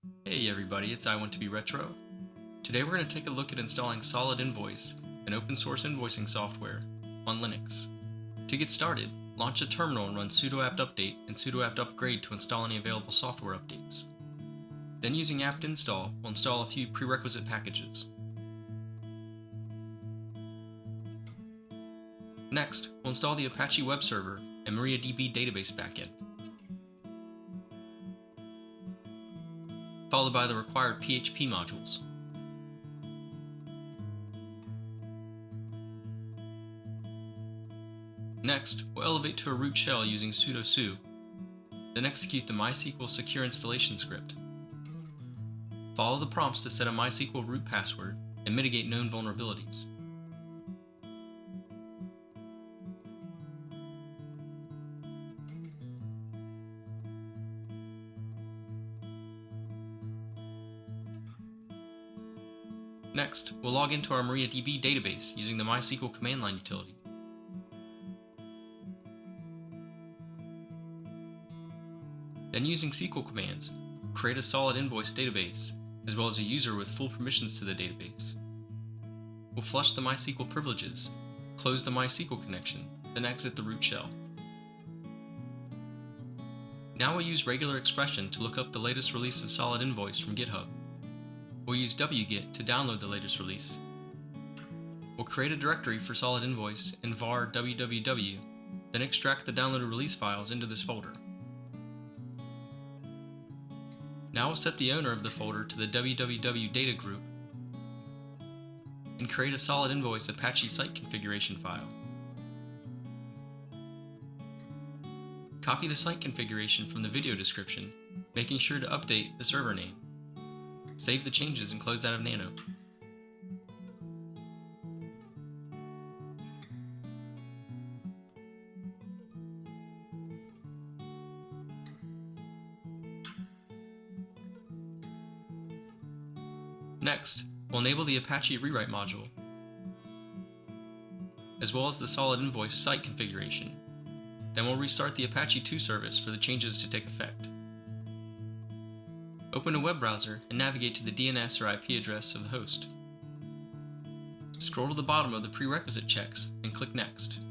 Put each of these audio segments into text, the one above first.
Hey everybody, it's I Want to Be Retro. Today we're going to take a look at installing SolidInvoice, an open source invoicing software, on Linux. To get started, launch a terminal and run sudo apt-update and sudo apt-upgrade to install any available software updates. Then using apt-install, we'll install a few prerequisite packages. Next, we'll install the Apache web server and mariadb database backend, followed by the required PHP modules. Next, we'll elevate to a root shell using sudo su, then execute the MySQL secure installation script. Follow the prompts to set a MySQL root password and mitigate known vulnerabilities. Next, we'll log into our mariadb database using the MySQL command line utility. Then using SQL commands, create a SolidInvoice database, as well as a user with full permissions to the database. We'll flush the MySQL privileges, close the MySQL connection, then exit the root shell. Now we'll use regular expression to look up the latest release of SolidInvoice from GitHub. We'll use wget to download the latest release. We'll create a directory for SolidInvoice in var www, then extract the downloaded release files into this folder. Now we'll set the owner of the folder to the www data group and create a SolidInvoice Apache site configuration file. Copy the site configuration from the video description, making sure to update the server name. Save the changes and close out of Nano. Next, we'll enable the Apache rewrite module, as well as the SolidInvoice site configuration. Then we'll restart the Apache 2 service for the changes to take effect. Open a web browser and navigate to the DNS or IP address of the host. Scroll to the bottom of the prerequisite checks and click Next.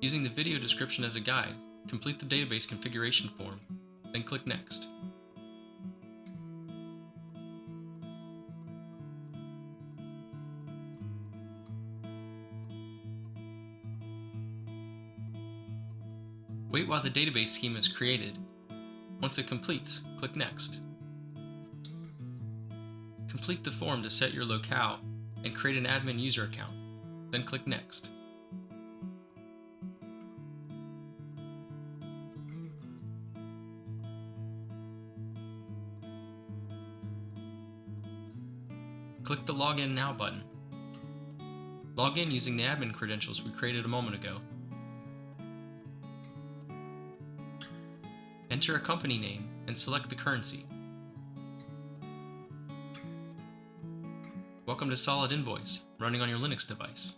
Using the video description as a guide, complete the database configuration form, then click Next. Wait while the database schema is created. Once it completes, click Next. Complete the form to set your locale and create an admin user account, then click Next. Click the Login Now button. Log in using the admin credentials we created a moment ago. Enter a company name and select the currency. Welcome to SolidInvoice, running on your Linux device.